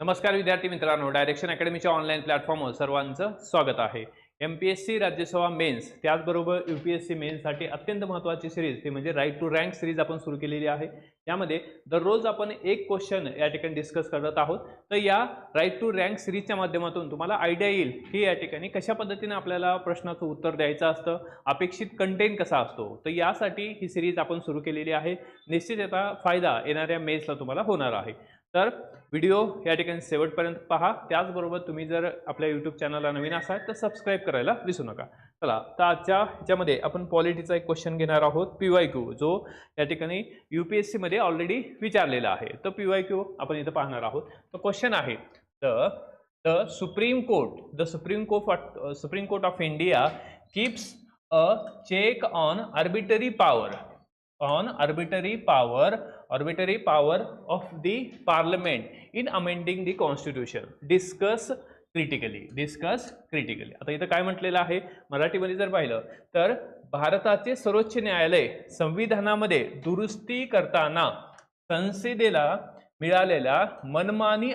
नमस्कार विद्यार्थी मित्रांनो, डायरेक्शन अकॅडमीच्या ऑनलाईन प्लॅटफॉर्मवर सर्वांचं स्वागत आहे. एमपीएससी राज्यसेवा मेन्स त्याचबरोबर यूपीएससी मेन्ससाठी अत्यंत महत्त्वाची सिरीज ती म्हणजे राईट टू रँक सिरीज आपण सुरू केलेली आहे. यामध्ये दररोज आपण एक क्वेश्चन या ठिकाणी डिस्कस करत आहोत. तर या राईट टू रँक सिरीजच्या माध्यमातून तुम्हाला आयडिया येईल की या ठिकाणी कशा पद्धतीने आपल्याला प्रश्नाचं उत्तर द्यायचं असतं, अपेक्षित कंटेंट कसा असतो. तर यासाठी ही सिरीज आपण सुरू केलेली आहे. निश्चित याचा फायदा येणाऱ्या मेन्सला तुम्हाला होणार आहे. तर व्हिडिओ या ठिकाणी शेवटपर्यंत पहा. त्याचबरोबर तुम्ही जर आपल्या यूट्यूब चॅनलला नवीन असाल तर सबस्क्राईब करायला विसरू नका. चला, तर आजच्या ह्याच्यामध्ये आपण पॉलिटीचा एक क्वेश्चन घेणार आहोत, PYQ, जो या ठिकाणी UPSC मध्ये ऑलरेडी विचारलेला आहे. तर PYQ आपण इथं पाहणार आहोत. तर क्वेश्चन आहे, the Supreme Court of India keeps a check on arbitrary power of the parliament in amending the constitution. Discuss critically. आता इथं काय म्हटलेलं आहे मराठीमध्ये जर पाहिलं तर भारताचे सर्वोच्च न्यायालय संविधानामध्ये दुरुस्ती करताना संसदेला मिळालेल्या मनमानी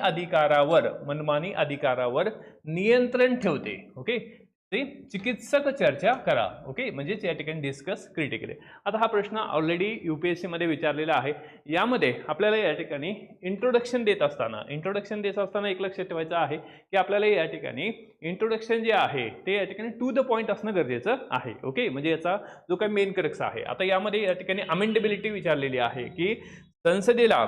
अधिकारावर नियंत्रण ठेवते. ओके, चिकित्सक चर्चा करा. ओके, म्हणजे या ठिकाणी डिस्कस क्रिटिकली. आता हा प्रश्न ऑलरेडी UPSC मध्ये विचारलेला आहे. यामध्ये आपल्याला या ठिकाणी इंट्रोडक्शन देत असताना एक लक्षात ठेवायचं आहे की आपल्याला या ठिकाणी इंट्रोडक्शन जे आहे ते या ठिकाणी टू द पॉइंट असणं गरजेचं आहे. ओके, म्हणजे याचा जो काही मेन क्रक्स आहे. आता यामध्ये या ठिकाणी अमेंडेबिलिटी विचारलेली आहे की संसदेला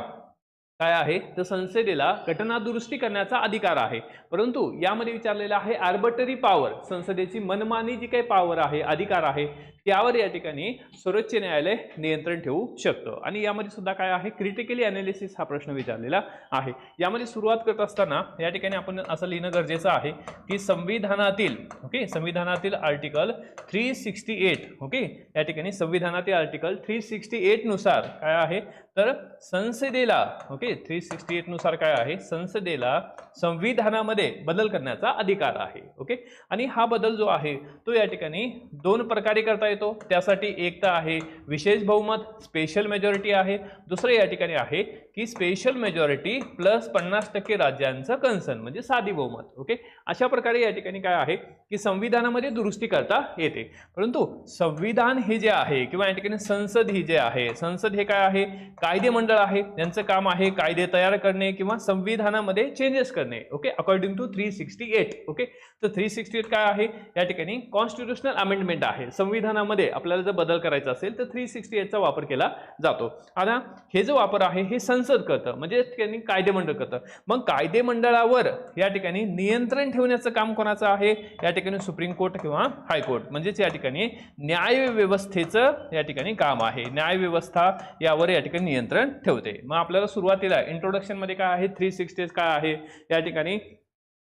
काय आहे, तर संसदेला घटना दुरुस्ती करण्याचा अधिकार आहे. परंतु यामध्ये विचारलेला आहे आर्बिट्ररी पॉवर, संसदेची मनमानी जी काही पॉवर आहे, अधिकार आहे, त्यावर या ठिकाणी सर्वोच्च न्यायालय नियंत्रण ठेवू शकतं. आणि यामध्ये सुद्धा काय आहे, क्रिटिकली अनालिसिस हा प्रश्न विचारलेला आहे. यामध्ये सुरुवात करत असताना या ठिकाणी आपण असं लिहिणं गरजेचं आहे की संविधानातील आर्टिकल 368, ओके, या ठिकाणी संविधानातील आर्टिकल 368 नुसार काय आहे, तर संसदेला 368 नुसार काय आहे, संसदेला संविधानामध्ये बदल करण्याचा अधिकार आहे. ओके, आणि हा बदल जो आहे तो या ठिकाणी दोन प्रकारे करता येतो. त्यासाठी एक तर आहे विशेष बहुमत, स्पेशल मेजॉरिटी आहे. दुसरं या ठिकाणी आहे की स्पेशल मेजॉरिटी प्लस 50% राज्यांचं कन्सर्न, म्हणजे साधी बहुमत. ओके, अशा प्रकारे या ठिकाणी काय आहे की संविधानामध्ये दुरुस्ती करता येते. परंतु संविधान हे जे आहे किंवा या ठिकाणी संसद ही जे आहे, संसद हे काय आहे, कायदेमंडळ आहे. त्यांचं काम आहे कायदे तयार करणे किंवा संविधानामध्ये चेंजेस करणे. Okay, according to 368. ओके, तर 368 काय आहे, या ठिकाणी कॉन्स्टिट्यूशनल अमेंडमेंट आहे. संविधानामध्ये आपल्याला जर बदल करायचा असेल तर 368 चा वापर केला जातो. आता हे जो वापर आहे हे संसद करतं, म्हणजे त्यांनी कायदेमंडळ करतं. मग कायदेमंडळावर या ठिकाणी नियंत्रण ठेवण्याचं काम कोणाचं आहे, या ठिकाणी सुप्रीम कोर्ट किंवा हायकोर्ट, म्हणजेच या ठिकाणी न्याय व्यवस्थेचं या ठिकाणी काम आहे. न्याय व्यवस्था यावर या ठिकाणी नियंत्रण ठेवते. मग आपल्याला सुरुवातीला इंट्रोडक्शन मध्ये काय आहे, 368 काय आहे, या ठिकाणी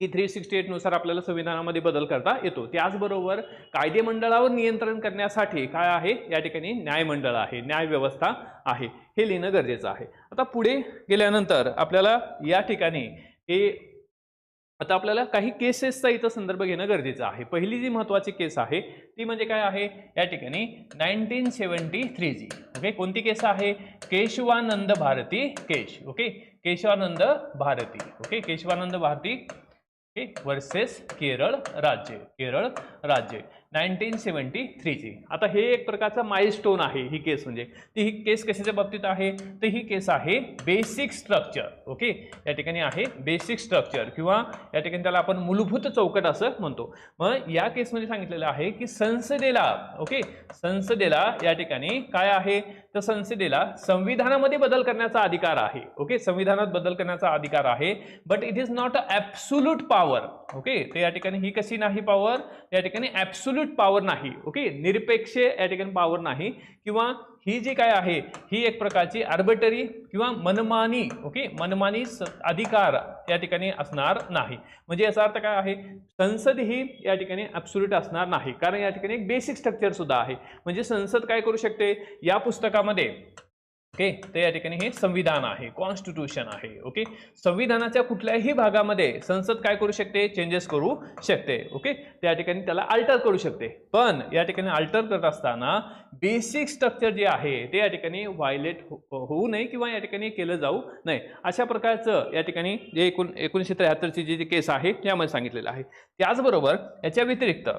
की 368 नुसार आपल्याला संविधानामध्ये बदल करता येतो. त्याचबरोबर कायदेमंडळावर नियंत्रण करण्यासाठी काय आहे, या ठिकाणी न्यायमंडळ आहे, न्याय व्यवस्था आहे, हे लिहिणं गरजेचं आहे. आता पुढे गेल्यानंतर आपल्याला या ठिकाणी आता आपल्याला काही केसेसचा इथं संदर्भ घेणं गरजेचं आहे. पहिली जी महत्त्वाची केस आहे ती म्हणजे काय आहे, या ठिकाणी 1973 ची. ओके, कोणती केस आहे, केशवानंद भारती केस. ओके, केशवानंद भारती वर्सेस केरळ राज्य 1973 ची. आता हे एक प्रकारचा माइलस्टोन आहे ही केस. म्हणजे ती ही केस कशाच्या बाबतीत आहे, तर ही केस आहे बेसिक स्ट्रक्चर. ओके, या ठिकाणी आहे बेसिक स्ट्रक्चर किंवा या ठिकाणी त्याला आपण मूलभूत चौकट असं म्हणतो. मग या केसमध्ये सांगितलेलं आहे की संसदेला या ठिकाणी काय आहे, तर संसदेला संविधानामध्ये बदल करण्याचा अधिकार आहे. ओके, संविधानात बदल करण्याचा अधिकार आहे, but it is not a absolute power. Okay, तर या ठिकाणी ही कशी नाही पॉवर, या ठिकाणी ॲब्सोल्यूट पॉवर नाही. ओके, निरपेक्ष या ठिकाणी पॉवर नाही, किंवा ही जी काय आहे ही एक प्रकारची आर्बिट्ररी किंवा मनमानी अधिकार या ठिकाणी असणार नाही. म्हणजे याचा अर्थ काय आहे, संसद ही या ठिकाणी ॲब्सोल्यूट असणार नाही, कारण या ठिकाणी एक बेसिक स्ट्रक्चर सुद्धा आहे. म्हणजे संसद काय करू शकते, या पुस्तकामध्ये ओके, तर या ठिकाणी हे संविधान आहे, कॉन्स्टिट्यूशन आहे. ओके, संविधानाच्या कुठल्याही भागामध्ये संसद काय करू शकते, चेंजेस करू शकते. ओके, त्या ठिकाणी त्याला अल्टर करू शकते. पण या ठिकाणी अल्टर करत असताना बेसिक स्ट्रक्चर जे आहे ते या ठिकाणी व्हायलेट होऊ नये किंवा या ठिकाणी केलं जाऊ नये, अशा प्रकारचं या ठिकाणी जे 1973ची जी केस आहे त्यामध्ये सांगितलेलं आहे. त्याचबरोबर याच्या व्यतिरिक्त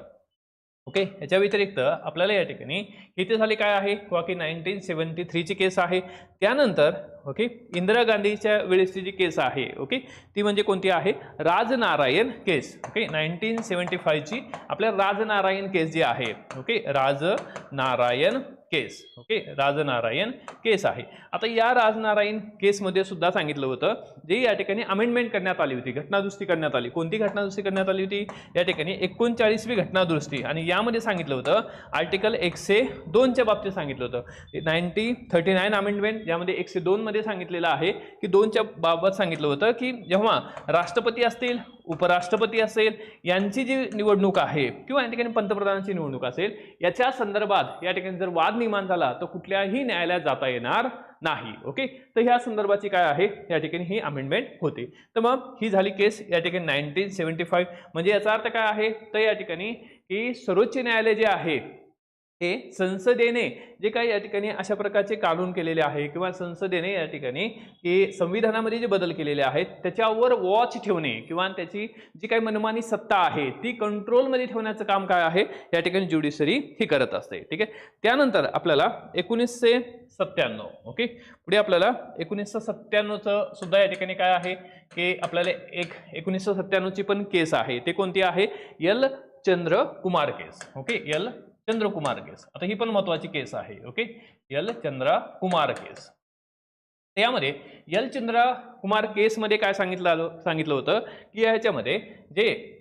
ओके, याच्या व्यतिरिक्त आपल्याला या ठिकाणी इथे झाली काय आहे की 1973ची केस आहे. त्यानंतर ओके, इंदिरा गांधीच्या वेळेसची जी केस आहे ओके, ती म्हणजे कोणती आहे, राजनारायण केस. ओके, 1975ची आपल्या राजनारायण केस जी आहे. ओके, राजनारायण केस. ओके, राजनारायण केस आहे. आता या राजनारायण केसमध्ये सुद्धा सांगितलं होतं जे या ठिकाणी अमेंडमेंट करण्यात आली होती, घटनादुरुस्ती करण्यात आली. कोणती घटनादुरुस्ती करण्यात आली होती, या ठिकाणी 39वी घटनादुरुस्ती. आणि यामध्ये सांगितलं होतं आर्टिकल 102च्या बाबतीत सांगितलं होतं 1939 अमेंडमेंट, यामध्ये 102 मध्ये सांगितलेलं आहे की 2च्या बाबत सांगितलं होतं की जेव्हा राष्ट्रपती असतील, उपराष्ट्रपती असेल, यांची जी निवडणूक आहे किंवा या ठिकाणी पंतप्रधानांची निवडणूक असेल, याच्या संदर्भात या ठिकाणी जर वाद निर्माण झाला तर कुठल्याही न्यायालयात जाता येणार नाही. ओके, तर ह्या संदर्भाची काय आहे या ठिकाणी ही अमेंडमेंट होते. तर मग ही झाली केस या ठिकाणी 1975. म्हणजे याचा अर्थ काय आहे, तर या ठिकाणी ही सर्वोच्च न्यायालय जे आहे हे संसदेने जे काही या ठिकाणी अशा प्रकारचे कानून केलेले आहे किंवा संसदेने या ठिकाणी हे संविधानामध्ये जे बदल केलेले आहेत त्याच्यावर वॉच ठेवणे किंवा त्याची जी काही मनमानी सत्ता आहे ती कंट्रोलमध्ये ठेवण्याचं काम काय आहे या ठिकाणी ज्युडिशरी ही करत असते. ठीक आहे, त्यानंतर आपल्याला 1997 ओके, पुढे आपल्याला 1997चं सुद्धा या ठिकाणी काय आहे की आपल्याला एक 1997ची पण केस आहे. ते कोणती आहे, एल चंद्रकुमार केस. ओके, एल चंद्रकुमार केस. आता ही पण महत्वाची केस आहे. ओके, एल चंद्रकुमार केस. यामध्ये एल चंद्रकुमार केस मध्ये काय सांगितलं होतं की याच्यामध्ये जे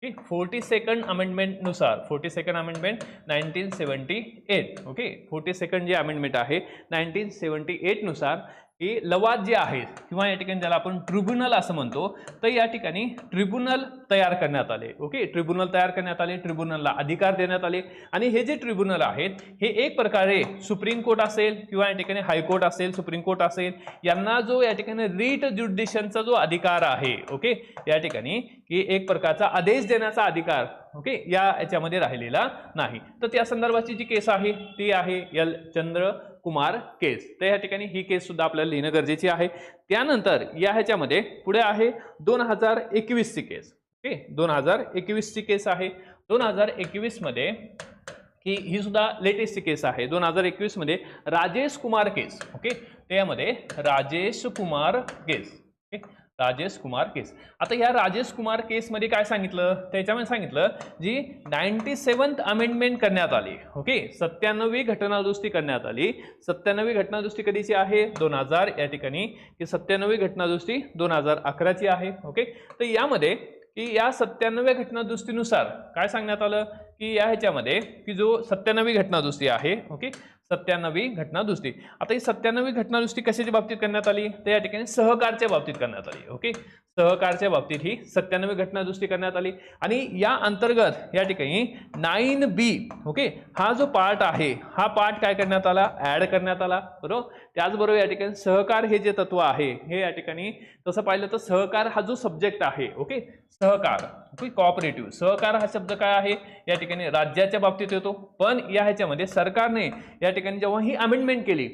42nd अमेंडमेंट नुसार 42nd अमेंडमेंट 1978 ओके, 42nd जे अमेंडमेंट आहे 1978 नुसार की लवाद जे आहेत किंवा या ठिकाणी ज्याला आपण ट्रिब्युनल असं म्हणतो, तर या ठिकाणी ट्रिब्युनल तयार करण्यात आले. ओके, ट्रिब्युनल तयार करण्यात आले, ट्रिब्युनलला अधिकार देण्यात आले. आणि हे जे ट्रिब्युनल आहेत हे एक प्रकारे सुप्रीम कोर्ट असेल किंवा या ठिकाणी हायकोर्ट असेल, सुप्रीम कोर्ट असेल, यांना जो या ठिकाणी रीट ज्युडिशनचा जो अधिकार आहे ओके, या ठिकाणी की एक प्रकारचा आदेश देण्याचा अधिकार ओके याच्यामध्ये राहिलेला नाही. तर त्या संदर्भाची जी केस आहे ती आहे एल चंद्रकुमार केस. तर या ठिकाणी ही केस सुद्धा आपल्याला लिहिणं गरजेची आहे. त्यानंतर या ह्याच्यामध्ये पुढे आहे 2021ची केस. ओके, 2021ची केस आहे. 2021 मध्ये की ही सुद्धा लेटेस्ट केस आहे. 2021 मध्ये राजेश कुमार केस. ओके, त्यामध्ये राजेश कुमार केस. ओके, राजेश कुमार केस. आता या राजेश कुमार केस मध्ये काय सांगितलं, त्याच्यामध्ये सांगितलं जी 97th अमेंडमेंट करण्यात आली. ओके, 97वी घटनादुरुस्ती करण्यात आली. 97वी घटनादुरुस्ती कधीची आहे, 2000 या ठिकाणी की 97वी घटनादुरुस्ती 2011ची आहे. ओके, तर यामध्ये की या 97व्या घटनादुरुस्तीनुसार काय सांगण्यात आलं की या ह्याच्यामध्ये की जो 97वी घटनादुरुस्ती आहे ओके, 97वी घटनादुरुस्ती. आता ही 97वी घटनादुरुस्ती कशाच्या बाबतीत करण्यात आली, तर या ठिकाणी सहकारच्या बाबतीत करण्यात आली. ओके, सहकारच्या बाबतीत ही 97वी घटनादुरुस्ती करण्यात आली. आणि या अंतर्गत या ठिकाणी 9B ओके हा जो पार्ट आहे हा पार्ट काय करण्यात आला, ऍड करण्यात आला. बरोबर, त्याचबरोबर या ठिकाणी सहकार हे जे तत्व आहे हे या ठिकाणी तसं पाहिलं तर सहकार हा जो सब्जेक्ट आहे ओके, सहकार ओके, कोऑपरेटिव्ह सहकार हा शब्द काय आहे या ठिकाणी राज्याच्या बाबतीत येतो. पण या ह्याच्यामध्ये सरकारने या ठिकाणी जेव्हा ही अमेंडमेंट केली,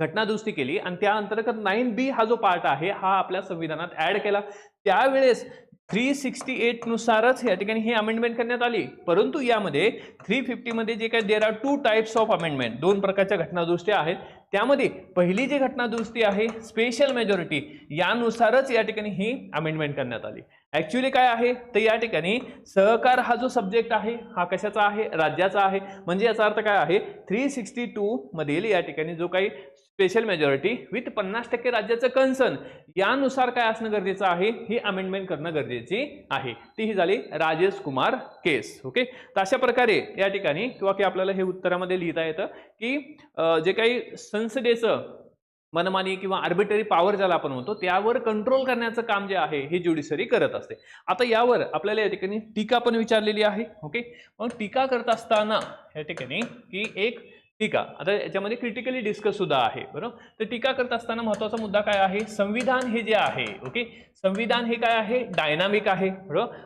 घटनादुरुस्ती केली आणि त्या अंतर्गत 9B हा जो पार्ट आहे हा आपल्या संविधानात ऍड केला. त्यावेळेस 368 नुसारच या ठिकाणी ही अमेंडमेंट करण्यात आली. परंतु यामध्ये 350 मध्ये जे काही there are 2 types of amendment, 2 प्रकारच्या घटनादुरुस्त्या आहेत. त्यामध्ये पहिली जी घटनादुरुस्ती आहे स्पेशल मेजॉरिटी यानुसारच या ठिकाणी ही अमेंडमेंट करण्यात आली. ऍक्च्युअली काय आहे तर या ठिकाणी सहकार हा जो सब्जेक्ट आहे हा कशाचा आहे, राज्याचा आहे. म्हणजे याचा अर्थ काय आहे 362 मधील या ठिकाणी जो काही स्पेशल मेजॉरिटी विथ 50% राज्याचं कन्सर्न यानुसार काय असणं गरजेचं आहे, ही अमेंडमेंट करणं गरजेची आहे. ती ही झाली राजेश कुमार केस. ओके, तर अशा प्रकारे या ठिकाणी किंवा की आपल्याला हे उत्तरामध्ये लिहिता येतं की जे काही संसदेचं मनमानी किंवा आर्बिटरी पॉवर ज्याला आपण म्हणतो त्यावर कंट्रोल करण्याचं काम जे आहे हे ज्युडिशरी करत असते. आता यावर आपल्याला या ठिकाणी टीका पण विचारलेली आहे. ओके, मग टीका करत असताना या ठिकाणी की एक टीका. आता याच्यामध्ये क्रिटिकली डिस्कस सुद्धा आहे, बरोबर. तर टीका करत असताना महत्त्वाचा मुद्दा काय आहे, संविधान हे जे आहे, ओके, संविधान हे काय आहे, डायनामिक आहे, बरोबर.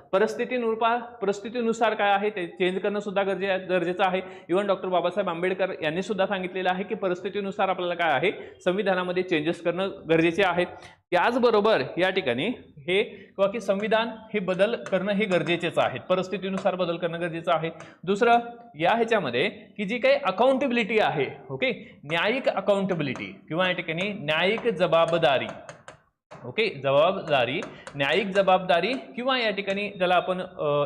परिस्थितीनुसार काय आहे ते चेंज करणं सुद्धा गरजेचं आहे. इव्हन डॉक्टर बाबासाहेब आंबेडकर यांनी सुद्धा सांगितलेलं आहे की परिस्थितीनुसार आपल्याला काय आहे, संविधानामध्ये चेंजेस करणं गरजेचे आहे. त्याचबरोबर या ठिकाणी हे किंवा की संविधान हे बदल करणं हे गरजेचेच आहे, परिस्थितीनुसार बदल करणं गरजेचं आहे. दुसरं या ह्याच्यामध्ये की जी काही अकाउंटेबिलिटी आहे, ओके, न्यायिक अकाउंटेबिलिटी किंवा या ठिकाणी न्यायिक जबाबदारी, ओके, जबाबदारी, न्यायिक जबाबदारी किंवा या ठिकाणी ज्याला आपण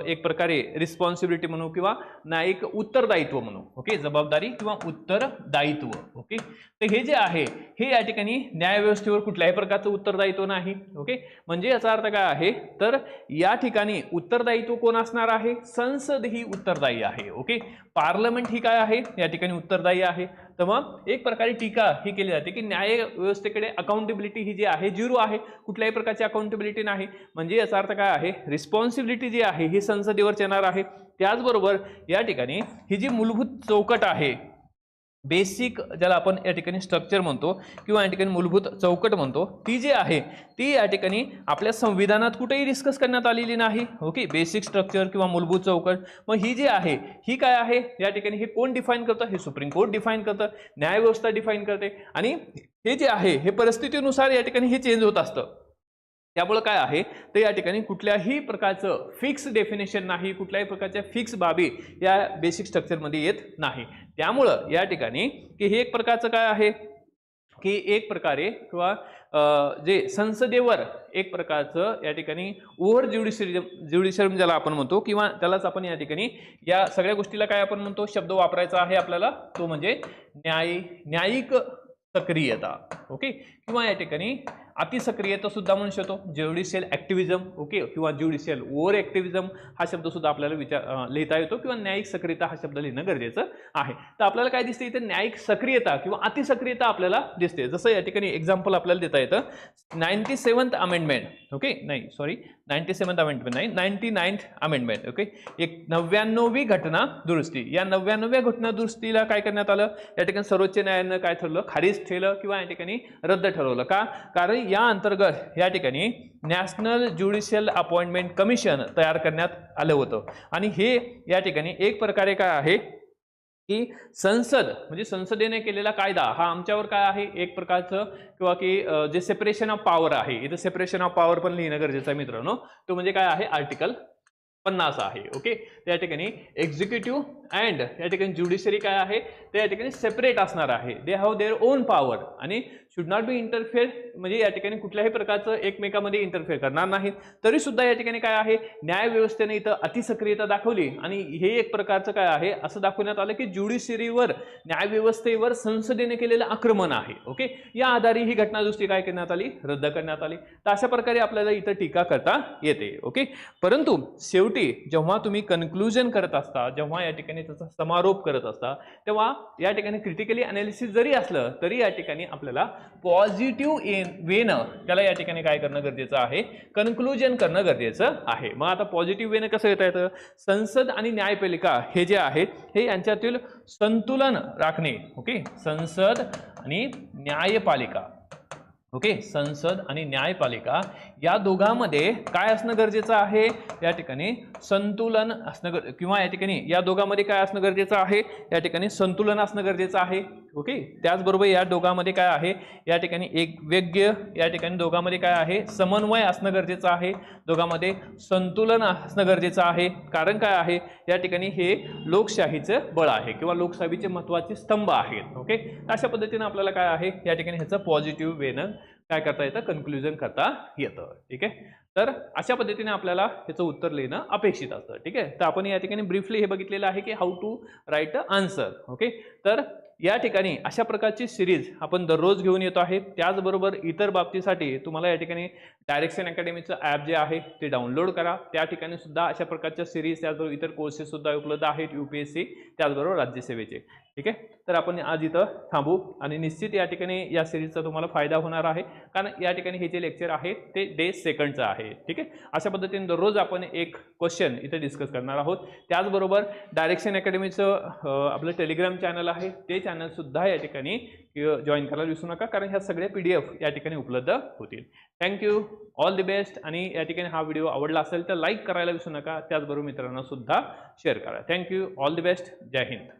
एक प्रकारे रिस्पॉन्सिबिलिटी म्हणू किंवा न्यायिक उत्तरदायित्व म्हणू, ओके, जबाबदारी किंवा उत्तरदायित्व, ओके. तर हे जे आहे हे या ठिकाणी न्यायव्यवस्थेवर कुठल्याही प्रकारचं उत्तरदायित्व नाही, ओके. म्हणजे याचा अर्थ काय आहे, तर या ठिकाणी उत्तरदायित्व कोण असणार आहे, संसद ही उत्तरदायी आहे, ओके. पार्लमेंट ही काय आहे, या ठिकाणी उत्तरदायी आहे. तर मग एक प्रकारे टीका ही केली जाते की न्याय व्यवस्थेकडे अकाउंटेबिलिटी ही जी आहे झिरो आहे, कुठल्याही प्रकारची अकाउंटेबिलिटी नाही. म्हणजे याचा अर्थ काय आहे, रिस्पॉन्सिबिलिटी जी आहे ही संसदेवर येणार आहे. त्याचबरोबर या ठिकाणी ही जी मूलभूत चौकट आहे, बेसिक ज्याला आपण या ठिकाणी स्ट्रक्चर म्हणतो किंवा या ठिकाणी मूलभूत चौकट म्हणतो, ती जी आहे ती या ठिकाणी आपल्या संविधानात कुठेही डिस्कस करण्यात आलेली नाही, ओके. बेसिक स्ट्रक्चर किंवा मूलभूत चौकट. मग ही जी आहे ही काय आहे, या ठिकाणी हे कोण डिफाईन करतं, हे सुप्रीम कोर्ट डिफाईन करतं, न्यायव्यवस्था डिफाईन करते. आणि हे जे आहे हे परिस्थितीनुसार या ठिकाणी हे चेंज होत असतं. त्यामुळे काय आहे तर या ठिकाणी कुठल्याही प्रकारचं फिक्स डेफिनेशन नाही, कुठल्याही प्रकारच्या फिक्स बाबी या बेसिक स्ट्रक्चरमध्ये येत नाही. त्यामुळं या ठिकाणी की हे एक प्रकारचं काय आहे की एक प्रकारे किंवा जे संसदेवर एक प्रकारचं या ठिकाणी ओव्हर ज्युडिशरियम ज्याला आपण म्हणतो किंवा त्यालाच आपण या ठिकाणी या सगळ्या गोष्टीला काय आपण म्हणतो, शब्द वापरायचा आहे आपल्याला, तो म्हणजे न्यायिक सक्रियता, ओके, किंवा या ठिकाणी अतिसक्रियता सुद्धा म्हणू शकतो, ज्युडिशियल ऍक्टिव्हिजम, ओके, किंवा ज्युडिशियल ओव्हर ऍक्टिव्हिजम हा शब्द सुद्धा आपल्याला लिहिता येतो किंवा न्यायिक सक्रियता हा शब्द लिहिणं गरजेचं आहे. तर आपल्याला काय दिसते इथे, न्यायिक सक्रियता किंवा अतिसक्रियता आपल्याला दिसते. जसं या ठिकाणी एक्झाम्पल आपल्याला देता येतं 97th अमेंडमेंट, ओके, नाही सॉरी 97th अमेंडमेंट नाही, 99th अमेंडमेंट, ओके. एक 99वी घटना दुरुस्ती. या 99व्या घटना दुरुस्तीला काय करण्यात आलं, या ठिकाणी सर्वोच्च न्यायालयानं काय ठरवलं, खारिज ठेवलं किंवा या ठिकाणी रद्द ठरवलं. का, कारण या अंतर्गत या ठिकाणी नॅशनल ज्युडिशियल अपॉइंटमेंट कमिशन तयार करण्यात आलं होतं. आणि हे या ठिकाणी एक प्रकारे काय आहे की संसद म्हणजे संसदेने केलेला कायदा हा आमच्यावर काय आहे, एक प्रकारचं किंवा की जे सेपरेशन ऑफ पॉवर आहे, इथं सेपरेशन ऑफ पॉवर पण लिहिणं गरजेचं आहे मित्रांनो. तो म्हणजे काय आहे, आर्टिकल 50 आहे, ओके. त्या ठिकाणी एक्झिक्युटिव्ह अँड या ठिकाणी ज्युडिशरी काय आहे ते या ठिकाणी सेपरेट असणार आहे. They have their own power आणि शुड नॉट बी इंटरफेअर, म्हणजे या ठिकाणी कुठल्याही प्रकारचं एकमेकांमध्ये इंटरफेअर करणार नाहीत. तरी सुद्धा या ठिकाणी काय आहे, न्याय व्यवस्थेने इथं अतिसक्रियता दाखवली आणि हे एक प्रकारचं काय आहे असं दाखवण्यात आलं की ज्युडिशरीवर, न्याय व्यवस्थेवर संसदेने केलेलं आक्रमण आहे, ओके. या आधारे ही घटना दुरुस्ती काय करण्यात आली, रद्द करण्यात आली. तर अशा प्रकारे आपल्याला इथं टीका करता येते, ओके. परंतु शेवटी जेव्हा तुम्ही कन्क्लुजन करत असता, जेव्हा या ठिकाणी त्याचा समारोप करत असता, तेव्हा या ठिकाणी क्रिटिकली अनालिसिस जरी असलं तरी या ठिकाणी आपल्याला पॉझिटिव्ह वेनं त्याला या ठिकाणी काय करणं गरजेचं आहे, कन्क्लुजन करणं गरजेचं आहे. मग आता पॉझिटिव्ह वेनं कसं येता येतं, संसद आणि न्यायपालिका हे जे आहेत हे यांच्यातील संतुलन राखणे, ओके. संसद आणि न्यायपालिका, ओके, संसद आणि न्यायपालिका या दोघांमध्ये काय असणं गरजेचं आहे, या ठिकाणी संतुलन असणं किंवा या ठिकाणी या दोघांमध्ये काय असणं गरजेचं आहे, या ठिकाणी संतुलन असणं गरजेचं आहे, ओके. त्याचबरोबर या दोघांमध्ये काय आहे, या ठिकाणी एक वेगळं या ठिकाणी दोघांमध्ये काय आहे, समन्वय असणं गरजेचं आहे, दोघांमध्ये संतुलन असणं गरजेचं आहे. कारण काय आहे, या ठिकाणी हे लोकशाहीचं बळ आहे किंवा लोकशाहीचे महत्त्वाचे स्तंभ आहेत, ओके. अशा पद्धतीने आपल्याला काय आहे या ठिकाणी ह्याचं पॉझिटिव्ह वेनं काय करता येतं, कन्क्लुजन करता येतं, ठीक आहे. तर अशा पद्धतीने आपल्याला ह्याचं उत्तर लिहिणं अपेक्षित असतं, ठीक आहे. तर आपण या ठिकाणी ब्रीफली हे बघितलेलं आहे की how to write a answer, okay. तर या ठिकाणी अशा प्रकारची सिरीज आपण दररोज घेऊन येतो आहे. त्याचबरोबर इतर बाबतीसाठी तुम्हाला या ठिकाणी डायरेक्शन अकॅडमीचं ॲप जे आहे ते डाउनलोड करा. त्या ठिकाणी सुद्धा अशा प्रकारच्या सिरीज, त्याचबरोबर इतर कोर्सेस सुद्धा उपलब्ध आहेत, UPSC त्याचबरोबर राज्यसेवेचे, ठीक आहे. तर आपण आज इथं थांबू आणि निश्चित या ठिकाणी या सिरीजचा तुम्हाला फायदा होणार आहे, कारण या ठिकाणी हे जे लेक्चर आहे ते डे सेकंडचं आहे, ठीक आहे. अशा पद्धतीने दररोज आपण एक क्वेश्चन इथे डिस्कस करणार आहोत. त्याचबरोबर डायरेक्शन अकॅडमीचं आपलं टेलिग्राम चॅनल आहे, ते चॅनल सुद्धा या ठिकाणी जॉईन करायला विसरू नका, कारण ह्या सगळ्या PDF या ठिकाणी उपलब्ध होतील. Thank you, all the best. आणि या ठिकाणी हा व्हिडिओ आवडला असेल तर लाईक करायला विसरू नका, त्याचबरोबर मित्रांना सुद्धा शेअर करा. Thank you, all the best. जय हिंद.